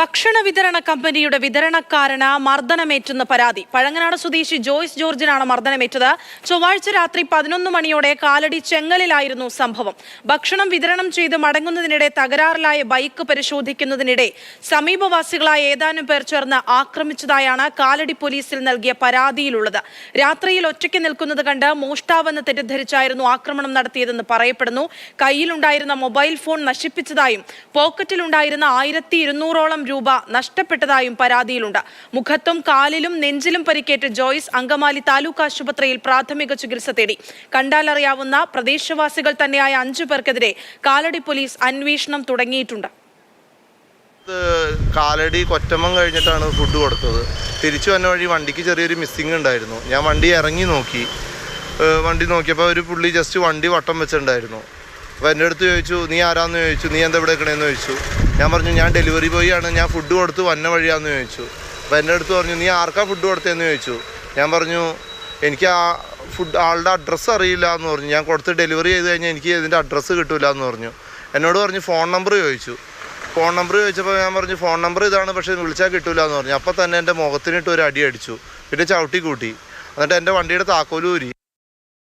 ഭക്ഷണ വിതരണ കമ്പനിയുടെ വിതരണക്കാരന് മർദ്ദനമേറ്റെന്ന പരാതി. പഴങ്ങനാട് സ്വദേശി ജോയ്സ് ജോർജിനാണ് മർദ്ദനമേറ്റത്. ചൊവ്വാഴ്ച രാത്രി 11 മണിയോടെ കാലടി ചെങ്ങലിലായിരുന്നു സംഭവം. ഭക്ഷണം വിതരണം ചെയ്ത് മടങ്ങുന്നതിനിടെ തകരാറിലായ ബൈക്ക് പരിശോധിക്കുന്നതിനിടെ സമീപവാസികളായ ഏതാനും പേർ ചേർന്ന് ആക്രമിച്ചതായാണ് കാലടി പോലീസിൽ നൽകിയ പരാതിയിലുള്ളത്. രാത്രിയിൽ ഒറ്റയ്ക്ക് നിൽക്കുന്നത് കണ്ട് മോഷ്ടാവെന്ന് തെറ്റിദ്ധരിച്ചായിരുന്നു ആക്രമണം നടത്തിയതെന്ന് പറയപ്പെടുന്നു. കയ്യിലുണ്ടായിരുന്ന മൊബൈൽ ഫോൺ നശിപ്പിച്ചതായും പോക്കറ്റിലുണ്ടായിരുന്ന 1200ഓളം രൂപ നഷ്ടപ്പെട്ടതായും പരാതിയിലുണ്ട്. മുഖത്തും കാലിലും നെഞ്ചിലും പരിക്കേറ്റ ജോയ്സ് അങ്കമാലി താലൂക്ക് ആശുപത്രിയിൽ പ്രാഥമിക ചികിത്സ തേടി. കണ്ടാലറിയാവുന്ന പ്രദേശവാസികൾ തന്നെയായ 5 പേർക്കെതിരെ കാലടി പോലീസ് അന്വേഷണം തുടങ്ങിയിട്ടുണ്ട്. കാലടി കൊറ്റമ്മം കഴിഞ്ഞിട്ടാണ് ഫുഡ് കൊടുത്തത്. തിരിച്ചു വന്ന വഴി വണ്ടിക്ക് ചെറിയൊരു മിസ്സിങ് ഉണ്ടായിരുന്നു. ഞാൻ വണ്ടി ഇറങ്ങി നോക്കിയപ്പോൾ ഒരു പുള്ളി ജസ്റ്റ് വണ്ടി വട്ടം വെച്ചിട്ടുണ്ടായിരുന്നു. അപ്പോൾ എൻ്റെ അടുത്ത് ചോദിച്ചു, നീ ആരാന്ന് ചോദിച്ചു, നീ എന്താ ഇവിടെ നിൽക്കണേന്ന് ചോദിച്ചു. ഞാൻ പറഞ്ഞു, ഞാൻ ഡെലിവറി ബോയ് ആണ്, ഞാൻ ഫുഡ് കൊടുത്ത് വന്ന വഴിയാന്ന് ചോദിച്ചു. അപ്പോൾ എൻ്റെ അടുത്ത് പറഞ്ഞു, നീ ആർക്കാ ഫുഡ് കൊടുത്തതെന്ന് ചോദിച്ചു. ഞാൻ പറഞ്ഞു, എനിക്ക് ആ ആളുടെ അഡ്രസ്സ് അറിയില്ല എന്ന് പറഞ്ഞു. ഞാൻ കൊടുത്ത് ഡെലിവറി ചെയ്ത് കഴിഞ്ഞാൽ എനിക്ക് ഇതിൻ്റെ അഡ്രസ്സ് കിട്ടില്ല എന്ന് പറഞ്ഞു. എന്നോട് പറഞ്ഞു ഫോൺ നമ്പർ ചോദിച്ചു. ഫോൺ നമ്പർ ചോദിച്ചപ്പോൾ ഞാൻ പറഞ്ഞു, ഫോൺ നമ്പർ ഇതാണ്, പക്ഷേ വിളിച്ചാൽ കിട്ടില്ല എന്ന് പറഞ്ഞു. അപ്പോൾ തന്നെ എൻ്റെ മുഖത്തിനിട്ട് ഒരു അടി അടിച്ചു, പിന്നെ ചവിട്ടി കൂട്ടി. എന്നിട്ട് എൻ്റെ വണ്ടിയുടെ താക്കോലും ഊരി.